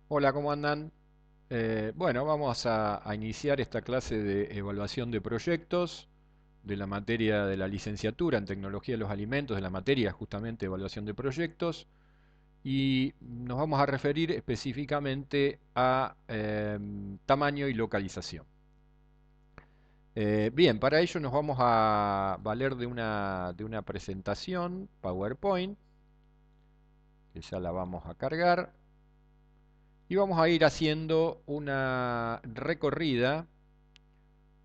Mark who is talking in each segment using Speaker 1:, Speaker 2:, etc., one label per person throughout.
Speaker 1: Hola, ¿cómo andan? Bueno, vamos a iniciar esta clase de evaluación de proyectos de la materia de la licenciatura en Tecnología de los Alimentos, de la materia justamente evaluación de proyectos, y nos vamos a referir específicamente a tamaño y localización. Bien, para ello nos vamos a valer de una presentación PowerPoint, que ya la vamos a cargar. Y vamos a ir haciendo una recorrida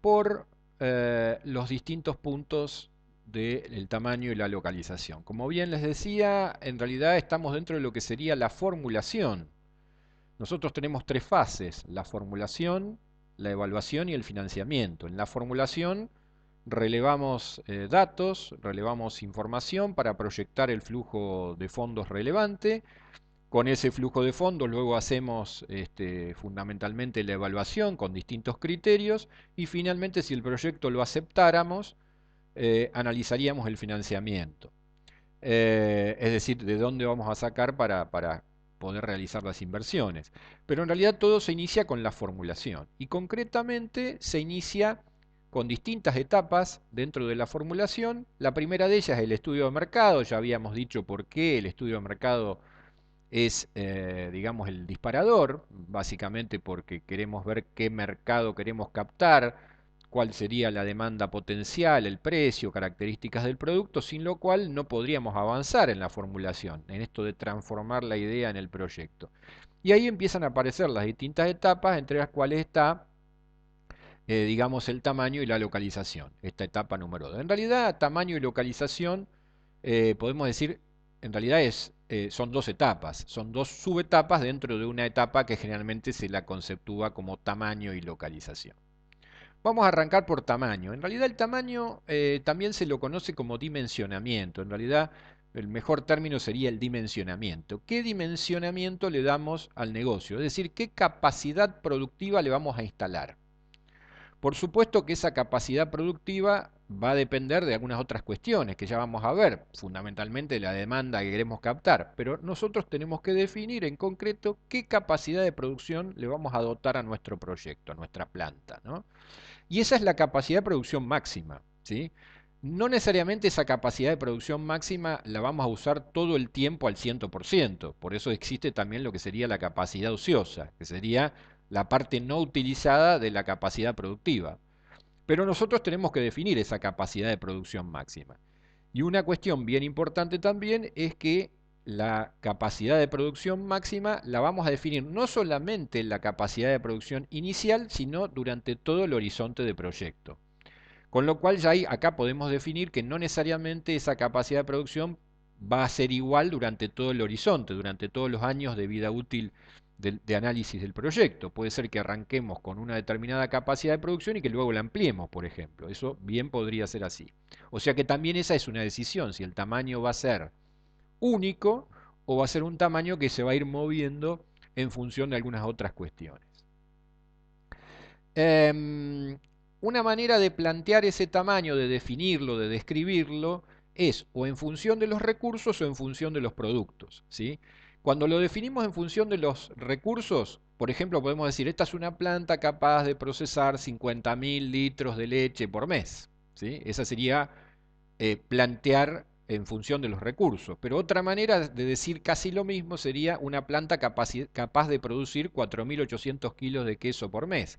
Speaker 1: por los distintos puntos del tamaño y la localización. Como bien les decía, en realidad estamos dentro de lo que sería la formulación. Nosotros tenemos tres fases: la formulación, la evaluación y el financiamiento. En la formulación relevamos datos, relevamos información para proyectar el flujo de fondos relevante. Con ese flujo de fondos luego hacemos fundamentalmente la evaluación con distintos criterios y finalmente, si el proyecto lo aceptáramos, analizaríamos el financiamiento. Es decir, de dónde vamos a sacar para poder realizar las inversiones. Pero en realidad todo se inicia con la formulación y concretamente se inicia con distintas etapas dentro de la formulación. La primera de ellas es el estudio de mercado. Ya habíamos dicho por qué el estudio de mercado es, digamos, el disparador, básicamente porque queremos ver qué mercado queremos captar, cuál sería la demanda potencial, el precio, características del producto, sin lo cual no podríamos avanzar en la formulación, en esto de transformar la idea en el proyecto. Y ahí empiezan a aparecer las distintas etapas, entre las cuales está, digamos, el tamaño y la localización, esta etapa número 2. En realidad, tamaño y localización, podemos decir, en realidad son dos etapas, son dos subetapas dentro de una etapa que generalmente se la conceptúa como tamaño y localización. Vamos a arrancar por tamaño. En realidad el tamaño también se lo conoce como dimensionamiento. En realidad el mejor término sería el dimensionamiento. ¿Qué dimensionamiento le damos al negocio? Es decir, ¿qué capacidad productiva le vamos a instalar? Por supuesto que esa capacidad productiva va a depender de algunas otras cuestiones que ya vamos a ver, fundamentalmente la demanda que queremos captar, pero nosotros tenemos que definir en concreto qué capacidad de producción le vamos a dotar a nuestro proyecto, a nuestra planta, ¿no? Y esa es la capacidad de producción máxima, ¿sí? No necesariamente esa capacidad de producción máxima la vamos a usar todo el tiempo al 100%. Por eso existe también lo que sería la capacidad ociosa, que sería la parte no utilizada de la capacidad productiva. Pero nosotros tenemos que definir esa capacidad de producción máxima. Y una cuestión bien importante también es que la capacidad de producción máxima la vamos a definir no solamente en la capacidad de producción inicial, sino durante todo el horizonte de proyecto. Con lo cual ya ahí, acá podemos definir que no necesariamente esa capacidad de producción va a ser igual durante todo el horizonte, durante todos los años de vida útil de análisis del proyecto. Puede ser que arranquemos con una determinada capacidad de producción y que luego la ampliemos, por ejemplo. Eso bien podría ser así. O sea que también esa es una decisión, si el tamaño va a ser único o va a ser un tamaño que se va a ir moviendo en función de algunas otras cuestiones. Una manera de plantear ese tamaño, de definirlo, de describirlo, es o en función de los recursos o en función de los productos, ¿sí? Cuando lo definimos en función de los recursos, por ejemplo, podemos decir, esta es una planta capaz de procesar 50.000 litros de leche por mes, ¿sí? Esa sería plantear en función de los recursos. Pero otra manera de decir casi lo mismo sería una planta capaz de producir 4.800 kilos de queso por mes.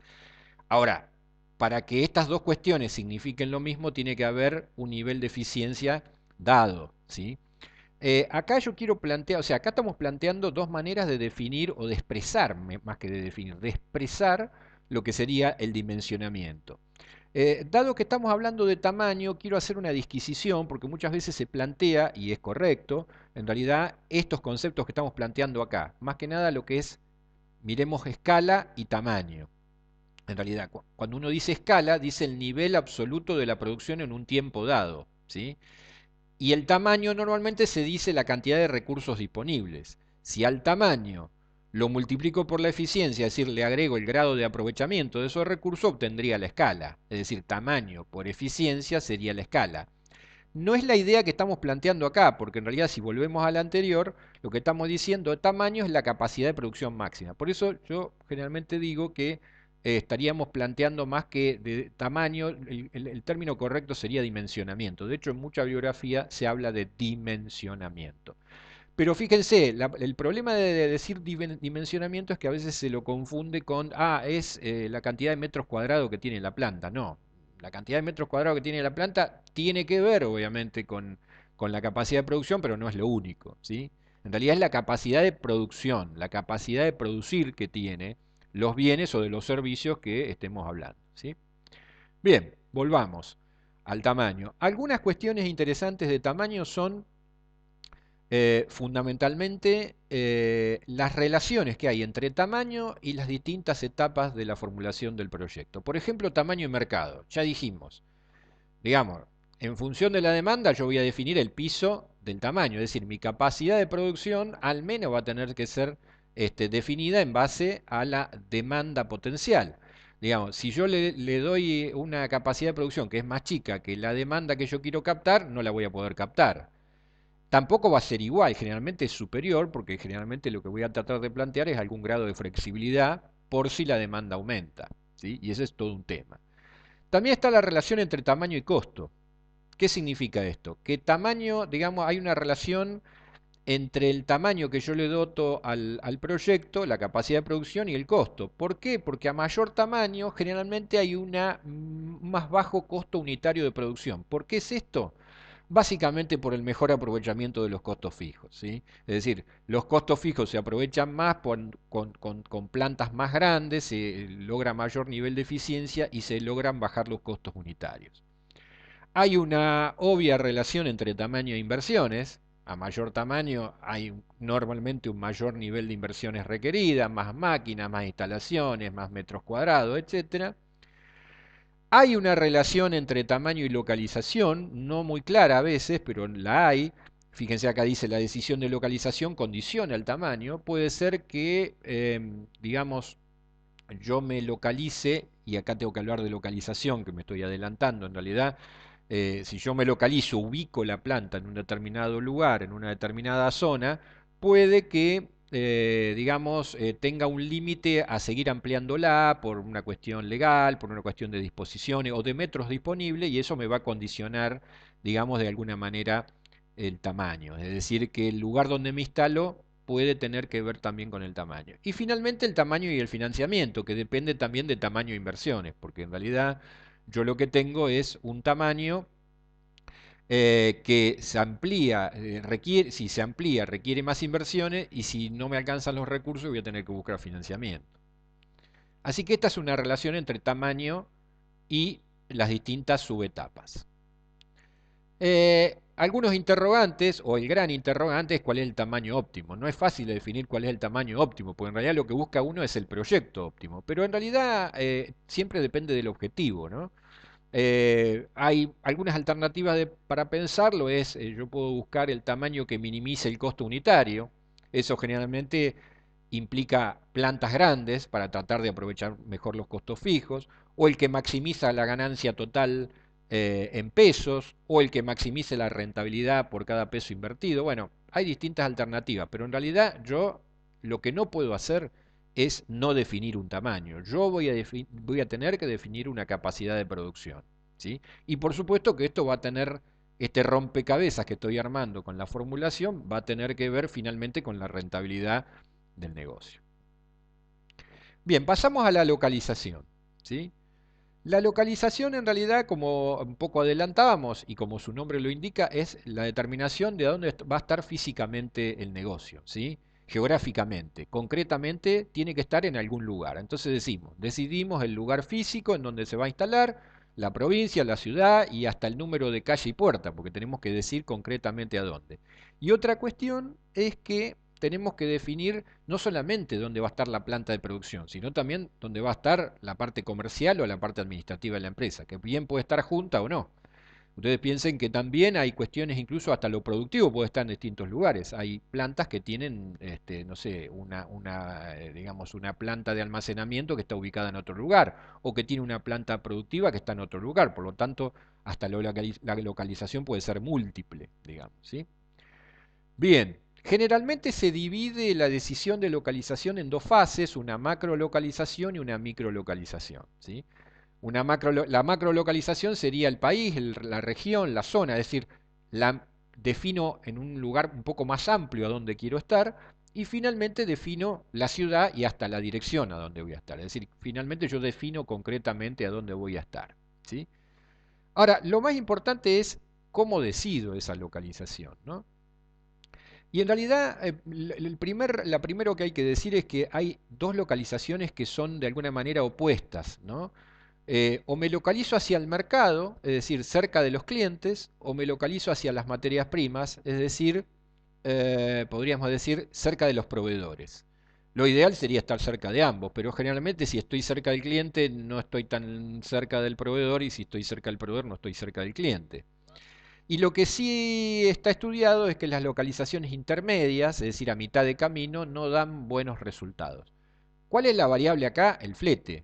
Speaker 1: Ahora, para que estas dos cuestiones signifiquen lo mismo, tiene que haber un nivel de eficiencia dado, ¿sí? Acá yo quiero plantear, o sea, acá estamos planteando dos maneras de definir o de expresar, más que de definir, de expresar lo que sería el dimensionamiento. Dado que estamos hablando de tamaño, quiero hacer una disquisición porque muchas veces se plantea, y es correcto, en realidad estos conceptos que estamos planteando acá, más que nada lo que es, miremos escala y tamaño. En realidad, cuando uno dice escala, dice el nivel absoluto de la producción en un tiempo dado, ¿sí? Y el tamaño normalmente se dice la cantidad de recursos disponibles. Si al tamaño lo multiplico por la eficiencia, es decir, le agrego el grado de aprovechamiento de esos recursos, obtendría la escala. Es decir, tamaño por eficiencia sería la escala. No es la idea que estamos planteando acá, porque en realidad si volvemos a la anterior, lo que estamos diciendo de tamaño es la capacidad de producción máxima. Por eso yo generalmente digo que estaríamos planteando más que de tamaño, el término correcto sería dimensionamiento. De hecho, en mucha bibliografía se habla de dimensionamiento. Pero fíjense, el problema de decir dimensionamiento es que a veces se lo confunde con, es la cantidad de metros cuadrados que tiene la planta. No, la cantidad de metros cuadrados que tiene la planta tiene que ver, obviamente, con la capacidad de producción, pero no es lo único, ¿sí? En realidad es la capacidad de producción, la capacidad de producir que tiene los bienes o de los servicios que estemos hablando, ¿sí? Bien, volvamos al tamaño. Algunas cuestiones interesantes de tamaño son fundamentalmente las relaciones que hay entre tamaño y las distintas etapas de la formulación del proyecto. Por ejemplo, tamaño y mercado. Ya dijimos, digamos, en función de la demanda yo voy a definir el piso del tamaño, es decir, mi capacidad de producción al menos va a tener que ser definida en base a la demanda potencial. Digamos, si yo le doy una capacidad de producción que es más chica que la demanda que yo quiero captar, no la voy a poder captar. Tampoco va a ser igual, generalmente es superior, porque generalmente lo que voy a tratar de plantear es algún grado de flexibilidad por si la demanda aumenta, ¿sí? Y ese es todo un tema. También está la relación entre tamaño y costo. ¿Qué significa esto? Que tamaño, digamos, hay una relación entre el tamaño que yo le doto al proyecto, la capacidad de producción y el costo. ¿Por qué? Porque a mayor tamaño generalmente hay un más bajo costo unitario de producción. ¿Por qué es esto? Básicamente por el mejor aprovechamiento de los costos fijos, ¿sí? Es decir, los costos fijos se aprovechan más con plantas más grandes, se logra mayor nivel de eficiencia y se logran bajar los costos unitarios. Hay una obvia relación entre tamaño e inversiones. A mayor tamaño hay normalmente un mayor nivel de inversiones requeridas, más máquinas, más instalaciones, más metros cuadrados, etcétera. Hay una relación entre tamaño y localización, no muy clara a veces, pero la hay. Fíjense acá dice la decisión de localización condiciona el tamaño. Puede ser que, digamos, yo me localice, y acá tengo que hablar de localización, que me estoy adelantando en realidad. Si yo me localizo, ubico la planta en un determinado lugar, en una determinada zona, puede que, digamos, tenga un límite a seguir ampliándola por una cuestión legal, por una cuestión de disposiciones o de metros disponibles, y eso me va a condicionar, digamos, de alguna manera el tamaño. Es decir, que el lugar donde me instalo puede tener que ver también con el tamaño. Y finalmente el tamaño y el financiamiento, que depende también de tamaño de inversiones, porque en realidad yo lo que tengo es un tamaño que se amplía, si se amplía requiere más inversiones y si no me alcanzan los recursos voy a tener que buscar financiamiento. Así que esta es una relación entre tamaño y las distintas subetapas. Algunos interrogantes, o el gran interrogante es cuál es el tamaño óptimo. No es fácil de definir cuál es el tamaño óptimo, porque en realidad lo que busca uno es el proyecto óptimo, pero en realidad siempre depende del objetivo, ¿no? Hay algunas alternativas para pensarlo, yo puedo buscar el tamaño que minimice el costo unitario, eso generalmente implica plantas grandes para tratar de aprovechar mejor los costos fijos, o el que maximiza la ganancia total en pesos, o el que maximice la rentabilidad por cada peso invertido. Bueno, hay distintas alternativas, pero en realidad yo lo que no puedo hacer es no definir un tamaño. Yo voy a tener que definir una capacidad de producción, ¿sí? Y por supuesto que esto va a tener, este rompecabezas que estoy armando con la formulación, va a tener que ver finalmente con la rentabilidad del negocio. Bien, pasamos a la localización, ¿sí? La localización en realidad, como un poco adelantábamos y como su nombre lo indica, es la determinación de dónde va a estar físicamente el negocio, ¿sí? Geográficamente, concretamente tiene que estar en algún lugar. Entonces decidimos el lugar físico en donde se va a instalar, la provincia, la ciudad y hasta el número de calle y puerta, porque tenemos que decir concretamente a dónde. Y otra cuestión es que tenemos que definir no solamente dónde va a estar la planta de producción, sino también dónde va a estar la parte comercial o la parte administrativa de la empresa, que bien puede estar junta o no. Ustedes piensen que también hay cuestiones, incluso hasta lo productivo puede estar en distintos lugares. Hay plantas que tienen, no sé, digamos, una planta de almacenamiento que está ubicada en otro lugar, o que tiene una planta productiva que está en otro lugar. Por lo tanto, hasta la localización puede ser múltiple, digamos, ¿sí? Bien, generalmente se divide la decisión de localización en dos fases, una macrolocalización y una microlocalización, ¿sí? La macrolocalización sería el país, la región, la zona, es decir, la defino en un lugar un poco más amplio a donde quiero estar y finalmente defino la ciudad y hasta la dirección a donde voy a estar. Es decir, finalmente yo defino concretamente a dónde voy a estar, ¿sí? Ahora, lo más importante es cómo decido esa localización, ¿no? Y en realidad, la primero que hay que decir es que hay dos localizaciones que son de alguna manera opuestas, ¿no? O me localizo hacia el mercado, es decir, cerca de los clientes, o me localizo hacia las materias primas, es decir, podríamos decir, cerca de los proveedores. Lo ideal sería estar cerca de ambos, pero generalmente si estoy cerca del cliente no estoy tan cerca del proveedor y si estoy cerca del proveedor no estoy cerca del cliente. Y lo que sí está estudiado es que las localizaciones intermedias, es decir, a mitad de camino, no dan buenos resultados. ¿Cuál es la variable acá? El flete.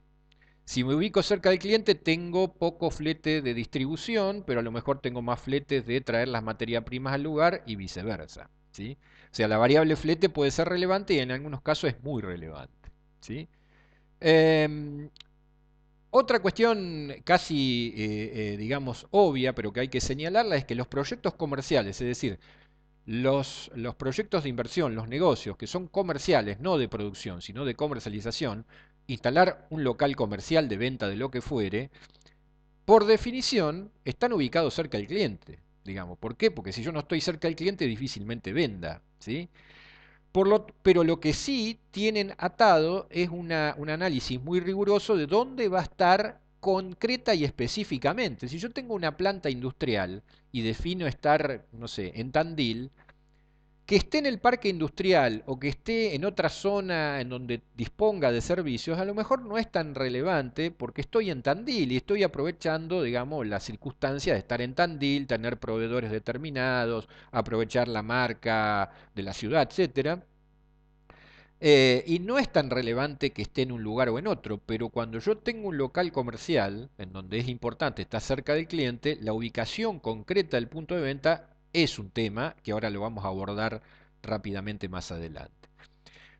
Speaker 1: Si me ubico cerca del cliente, tengo poco flete de distribución, pero a lo mejor tengo más fletes de traer las materias primas al lugar y viceversa, ¿sí? O sea, la variable flete puede ser relevante y en algunos casos es muy relevante, ¿sí? Em, Otra cuestión casi, digamos, obvia, pero que hay que señalarla, es que los proyectos comerciales, es decir, los proyectos de inversión, los negocios que son comerciales, no de producción, sino de comercialización, instalar un local comercial de venta de lo que fuere, por definición están ubicados cerca del cliente, digamos. ¿Por qué? Porque si yo no estoy cerca del cliente difícilmente venda, ¿sí? Pero lo que sí tienen atado es un análisis muy riguroso de dónde va a estar concreta y específicamente. Si yo tengo una planta industrial y defino estar, no sé, en Tandil, que esté en el parque industrial o que esté en otra zona en donde disponga de servicios, a lo mejor no es tan relevante porque estoy en Tandil y estoy aprovechando, digamos, la circunstancia de estar en Tandil, tener proveedores determinados, aprovechar la marca de la ciudad, etcétera. Y no es tan relevante que esté en un lugar o en otro, pero cuando yo tengo un local comercial, en donde es importante estar cerca del cliente, la ubicación concreta del punto de venta es un tema que ahora lo vamos a abordar rápidamente más adelante.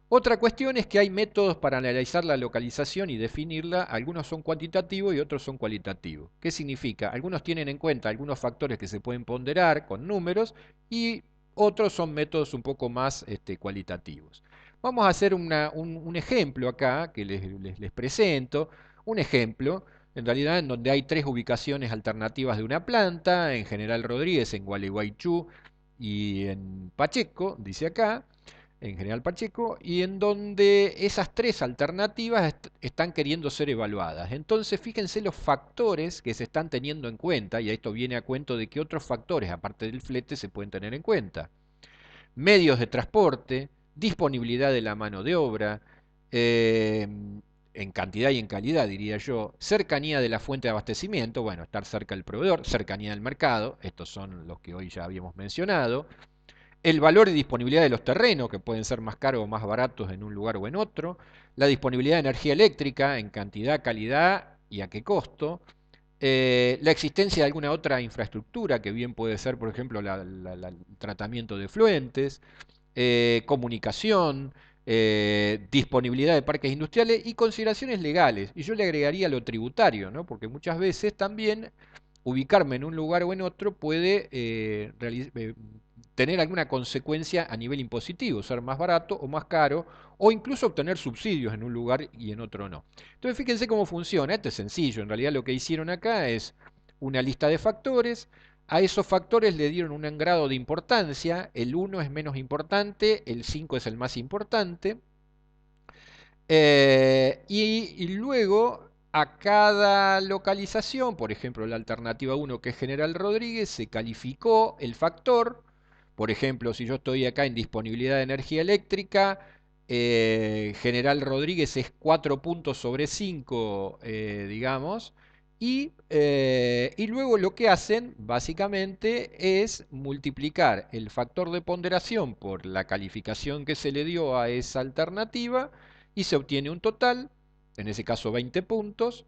Speaker 1: Otra cuestión es que hay métodos para analizar la localización y definirla, algunos son cuantitativos y otros son cualitativos. ¿Qué significa? Algunos tienen en cuenta algunos factores que se pueden ponderar con números y otros son métodos un poco más cualitativos. Vamos a hacer un ejemplo acá que les presento, un ejemplo en realidad en donde hay tres ubicaciones alternativas de una planta, en General Rodríguez, en Gualeguaychú y en Pacheco, dice acá en General Pacheco, y en donde esas tres alternativas están queriendo ser evaluadas. Entonces, fíjense los factores que se están teniendo en cuenta, y esto viene a cuento de que otros factores, aparte del flete, se pueden tener en cuenta. Medios de transporte, disponibilidad de la mano de obra, eh, en cantidad y en calidad, diría yo, cercanía de la fuente de abastecimiento, bueno, estar cerca del proveedor, cercanía del mercado, estos son los que hoy ya habíamos mencionado, el valor y disponibilidad de los terrenos, que pueden ser más caros o más baratos en un lugar o en otro, la disponibilidad de energía eléctrica en cantidad, calidad y a qué costo, la existencia de alguna otra infraestructura, que bien puede ser, por ejemplo, el tratamiento de efluentes, comunicación, disponibilidad de parques industriales y consideraciones legales. Y yo le agregaría lo tributario, ¿no? Porque muchas veces también ubicarme en un lugar o en otro puede tener alguna consecuencia a nivel impositivo, ser más barato o más caro, o incluso obtener subsidios en un lugar y en otro no. Entonces fíjense cómo funciona, esto es sencillo, en realidad lo que hicieron acá es una lista de factores, a esos factores le dieron un grado de importancia, el 1 es menos importante, el 5 es el más importante, y luego a cada localización, por ejemplo la alternativa 1 que es General Rodríguez, se calificó el factor, por ejemplo si yo estoy acá en disponibilidad de energía eléctrica, General Rodríguez es 4 puntos sobre 5, digamos, Y luego lo que hacen básicamente es multiplicar el factor de ponderación por la calificación que se le dio a esa alternativa y se obtiene un total, en ese caso 20 puntos,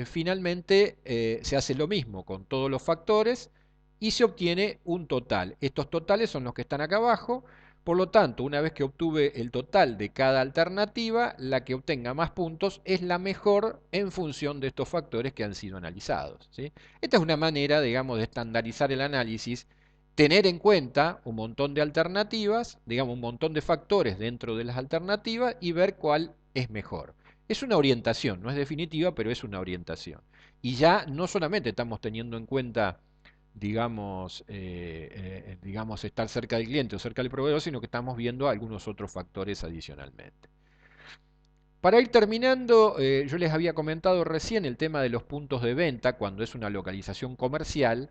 Speaker 1: finalmente se hace lo mismo con todos los factores y se obtiene un total. Estos totales son los que están acá abajo. Por lo tanto, una vez que obtuve el total de cada alternativa, la que obtenga más puntos es la mejor en función de estos factores que han sido analizados, ¿sí? Esta es una manera, digamos, de estandarizar el análisis, tener en cuenta un montón de alternativas, digamos, un montón de factores dentro de las alternativas y ver cuál es mejor. Es una orientación, no es definitiva, pero es una orientación. Y ya no solamente estamos teniendo en cuenta digamos, estar cerca del cliente o cerca del proveedor, sino que estamos viendo algunos otros factores adicionalmente. Para ir terminando, yo les había comentado recién el tema de los puntos de venta cuando es una localización comercial.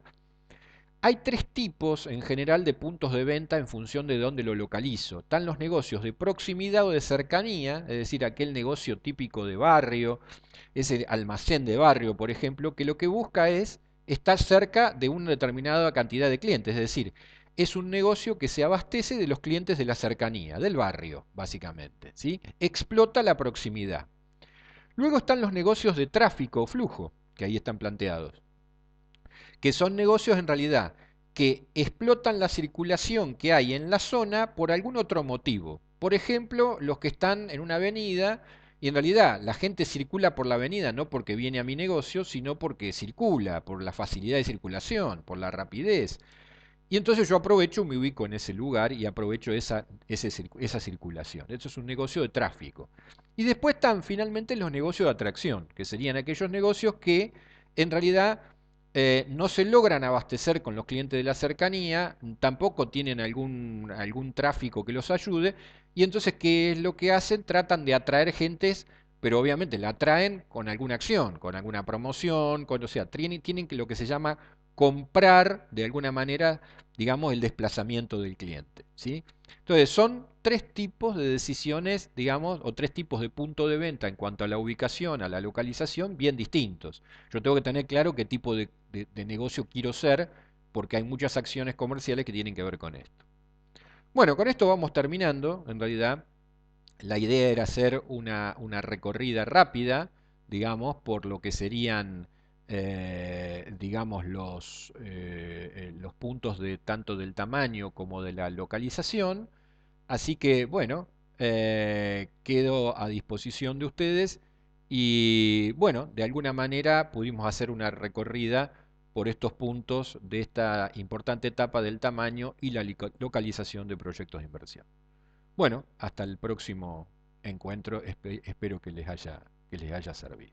Speaker 1: Hay tres tipos en general de puntos de venta en función de dónde lo localizo. Están los negocios de proximidad o de cercanía, es decir, aquel negocio típico de barrio, ese almacén de barrio, por ejemplo, que lo que busca es estar cerca de una determinada cantidad de clientes, es decir, es un negocio que se abastece de los clientes de la cercanía, del barrio, básicamente, ¿sí? Explota la proximidad. Luego están los negocios de tráfico o flujo, que ahí están planteados, que son negocios en realidad que explotan la circulación que hay en la zona por algún otro motivo. Por ejemplo, los que están en una avenida y en realidad la gente circula por la avenida no porque viene a mi negocio, sino porque circula, por la facilidad de circulación, por la rapidez. Y entonces yo aprovecho, me ubico en ese lugar y aprovecho esa circulación. Eso es un negocio de tráfico. Y después están finalmente los negocios de atracción, que serían aquellos negocios que en realidad no se logran abastecer con los clientes de la cercanía, tampoco tienen algún tráfico que los ayude, y entonces, ¿qué es lo que hacen? Tratan de atraer gentes, pero obviamente la atraen con alguna acción, con alguna promoción, o sea, tienen que lo que se llama comprar de alguna manera, digamos, el desplazamiento del cliente, ¿sí? Entonces, son tres tipos de decisiones, digamos, o tres tipos de punto de venta en cuanto a la ubicación, a la localización, bien distintos. Yo tengo que tener claro qué tipo de negocio quiero ser, porque hay muchas acciones comerciales que tienen que ver con esto. Bueno, con esto vamos terminando, en realidad. La idea era hacer una recorrida rápida, digamos, por lo que serían, digamos, los puntos de tanto del tamaño como de la localización. Así que, bueno, quedo a disposición de ustedes y, bueno, de alguna manera pudimos hacer una recorrida por estos puntos de esta importante etapa del tamaño y la localización de proyectos de inversión. Bueno, hasta el próximo encuentro. Espero que les haya servido.